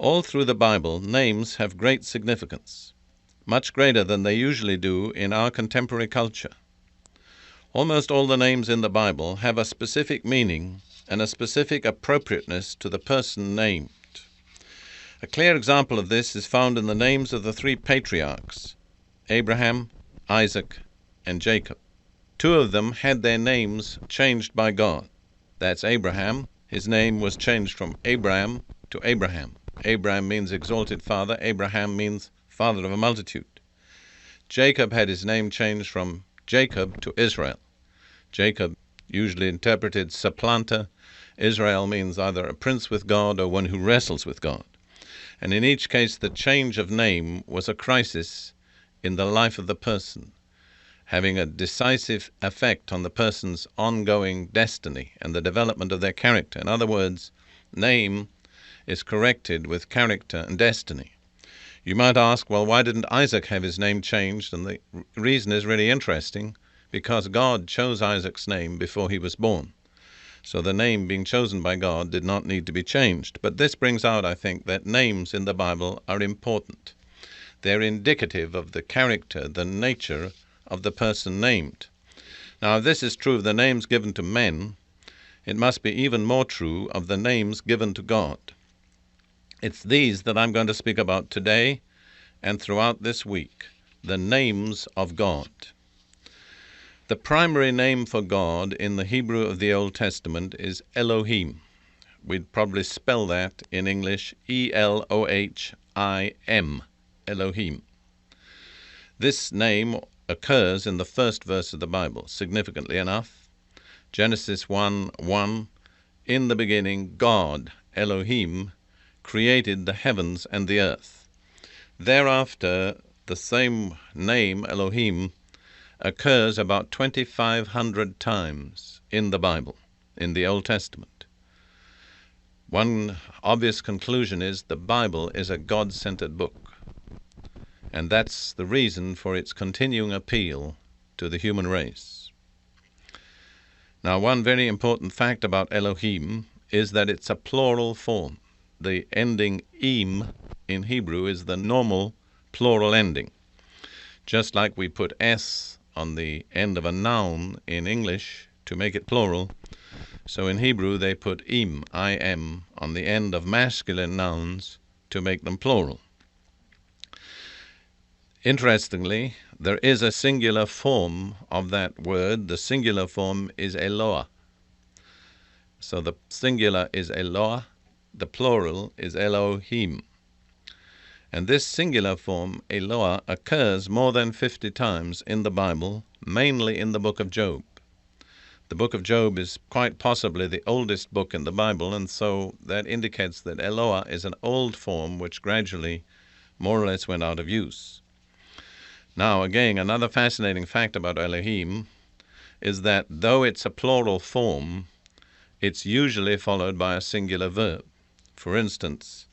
All through the Bible, names have great significance, much greater than they usually do in our contemporary culture. Almost all the names in the Bible have a specific meaning and a specific appropriateness to the person named. A clear example of this is found in the names of the three patriarchs, Abraham, Isaac, and Jacob. Two of them had their names changed by God. That's Abraham. His name was changed from Abram to Abraham. Abram means exalted father. Abraham means father of a multitude. Jacob had his name changed from Jacob to Israel. Jacob, usually interpreted supplanter. Israel means either a prince with God or one who wrestles with God. And in each case, the change of name was a crisis in the life of the person, having a decisive effect on the person's ongoing destiny and the development of their character. In other words, name is corrected with character and destiny. You might ask, well, why didn't Isaac have his name changed? And the reason is really interesting, because God chose Isaac's name before he was born. So the name being chosen by God did not need to be changed. But this brings out, I think, that names in the Bible are important. They're indicative of the character, the nature of the person named. Now, if this is true of the names given to men, it must be even more true of the names given to God. It's these that I'm going to speak about today and throughout this week, the names of God. The primary name for God in the Hebrew of the Old Testament is Elohim. We'd probably spell that in English Elohim, Elohim. This name occurs in the first verse of the Bible, significantly enough. Genesis 1:1, in the beginning God, Elohim, created the heavens and the earth. Thereafter, the same name, Elohim, occurs about 2,500 times in the Bible, in the Old Testament. One obvious conclusion is the Bible is a God-centered book, and that's the reason for its continuing appeal to the human race. Now, one very important fact about Elohim is that it's a plural form. The ending im in Hebrew is the normal plural ending. Just like we put s on the end of a noun in English to make it plural, so in Hebrew they put im, I-M, on the end of masculine nouns to make them plural. Interestingly, there is a singular form of that word. The singular form is Eloah. So the singular is Eloah, the plural is Elohim. And this singular form, Eloah, occurs more than 50 times in the Bible, mainly in the book of Job. The book of Job is quite possibly the oldest book in the Bible, and so that indicates that Eloah is an old form which gradually, more or less, went out of use. Now, again, another fascinating fact about Elohim is that though it's a plural form, it's usually followed by a singular verb. For instance,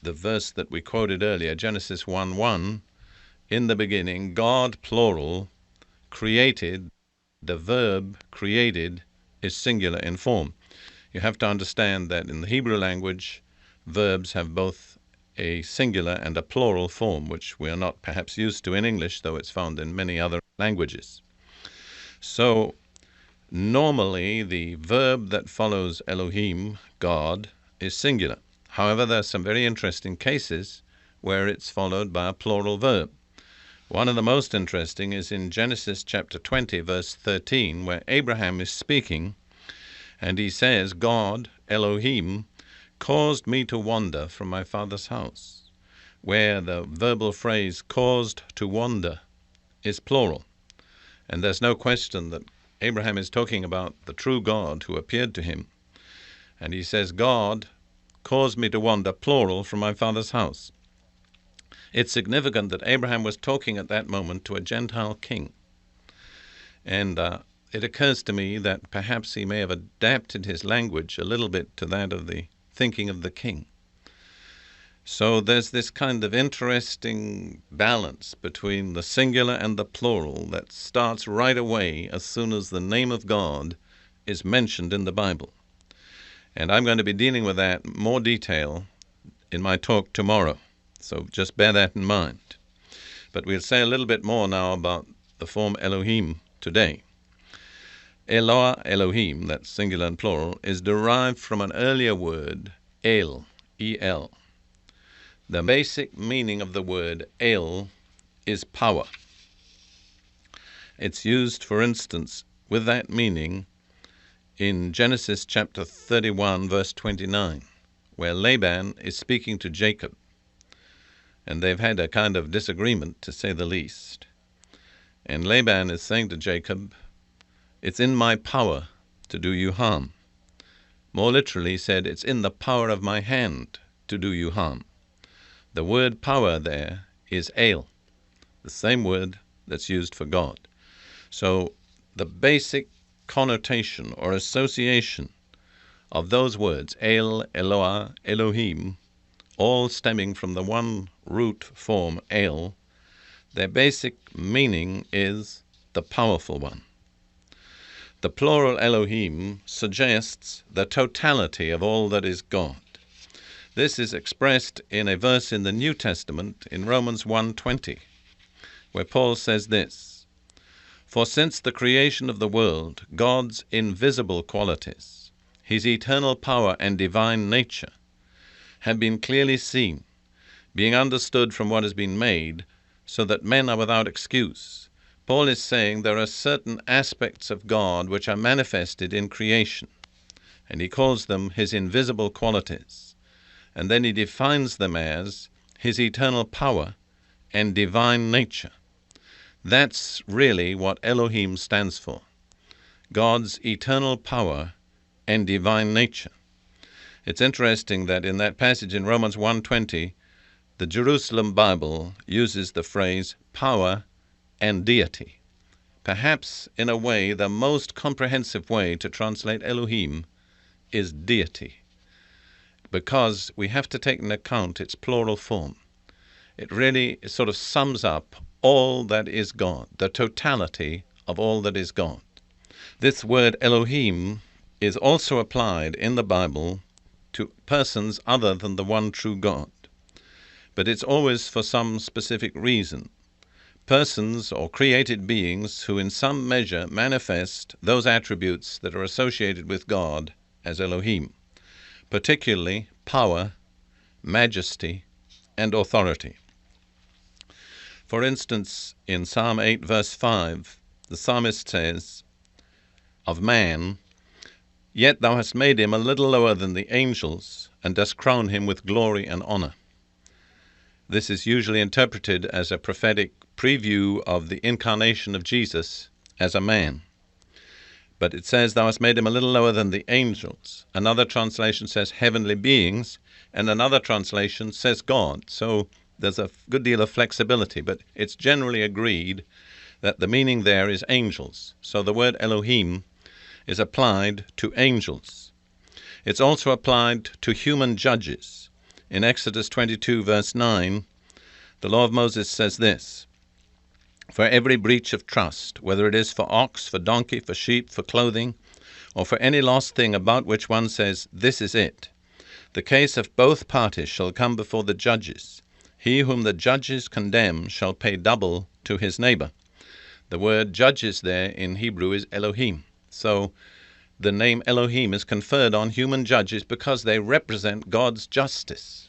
the verse that we quoted earlier, Genesis 1:1, in the beginning, God, plural, created. The verb created is singular in form. You have to understand that in the Hebrew language, verbs have both a singular and a plural form, which we are not perhaps used to in English, though it's found in many other languages. So, normally, the verb that follows Elohim, God, is singular. However, there are some very interesting cases where it's followed by a plural verb. One of the most interesting is in Genesis chapter 20, verse 13, where Abraham is speaking, and he says, God, Elohim, caused me to wander from my father's house, where the verbal phrase caused to wander is plural. And there's no question that Abraham is talking about the true God who appeared to him. And he says, God caused me to wander, plural, from my father's house. It's significant that Abraham was talking at that moment to a Gentile king. And it occurs to me that perhaps he may have adapted his language a little bit to that of the thinking of the king. So there's this kind of interesting balance between the singular and the plural that starts right away as soon as the name of God is mentioned in the Bible. And I'm going to be dealing with that in more detail in my talk tomorrow. So just bear that in mind. But we'll say a little bit more now about the form Elohim today. Eloah, Elohim, that's singular and plural, is derived from an earlier word, El, E-L. The basic meaning of the word El is power. It's used, for instance, with that meaning in Genesis chapter 31, verse 29, where Laban is speaking to Jacob, and they've had a kind of disagreement, to say the least. And Laban is saying to Jacob, "It's in my power to do you harm." More literally said, "It's in the power of my hand to do you harm." The word power there is El, the same word that's used for God. So the basic connotation or association of those words, El, Eloah, Elohim, all stemming from the one root form, El, their basic meaning is the powerful one. The plural Elohim suggests the totality of all that is God. This is expressed in a verse in the New Testament in Romans 1:20, where Paul says this, "For since the creation of the world, God's invisible qualities, his eternal power and divine nature, have been clearly seen, being understood from what has been made, so that men are without excuse." Paul is saying there are certain aspects of God which are manifested in creation, and he calls them his invisible qualities, and then he defines them as his eternal power and divine nature. That's really what Elohim stands for, God's eternal power and divine nature. It's interesting that in that passage in Romans 1:20, the Jerusalem Bible uses the phrase power and deity. Perhaps, in a way, the most comprehensive way to translate Elohim is deity, because we have to take into account its plural form. It really sort of sums up all that is God, the totality of all that is God. This word Elohim is also applied in the Bible to persons other than the one true God, but it's always for some specific reason. Persons or created beings who in some measure manifest those attributes that are associated with God as Elohim, particularly power, majesty, and authority. For instance, in Psalm 8, verse 5, the psalmist says of man, "Yet thou hast made him a little lower than the angels, and dost crown him with glory and honor." This is usually interpreted as a prophetic preview of the incarnation of Jesus as a man. But it says, "Thou hast made him a little lower than the angels." Another translation says heavenly beings, and another translation says God. So there's a good deal of flexibility, but it's generally agreed that the meaning there is angels. So the word Elohim is applied to angels. It's also applied to human judges. In Exodus 22, verse 9, the law of Moses says this, "For every breach of trust, whether it is for ox, for donkey, for sheep, for clothing, or for any lost thing about which one says, 'This is it,' the case of both parties shall come before the judges. He whom the judges condemn shall pay double to his neighbor." The word judges there in Hebrew is Elohim. So the name Elohim is conferred on human judges because they represent God's justice.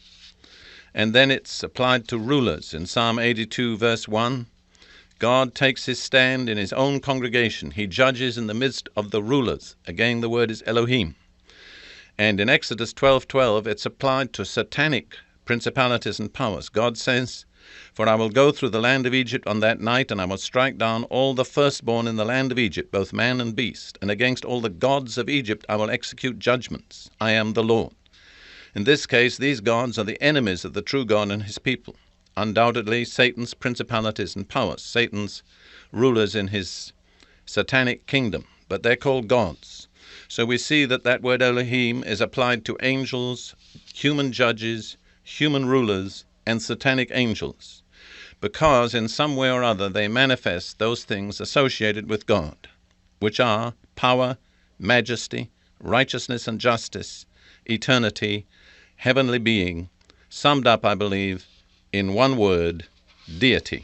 And then it's applied to rulers. In Psalm 82, verse 1, God takes his stand in his own congregation. He judges in the midst of the rulers. Again, the word is Elohim. And in Exodus 12:12, it's applied to satanic principalities and powers. God says, "For I will go through the land of Egypt on that night, and I will strike down all the firstborn in the land of Egypt, both man and beast. And against all the gods of Egypt I will execute judgments. I am the Lord." In this case, these gods are the enemies of the true God and his people. Undoubtedly, Satan's principalities and powers, Satan's rulers in his satanic kingdom, but they're called gods. So we see that that word Elohim is applied to angels, human judges, human rulers, and satanic angels, because in some way or other they manifest those things associated with God, which are power, majesty, righteousness and justice, eternity, heavenly being, summed up, I believe, in one word: deity.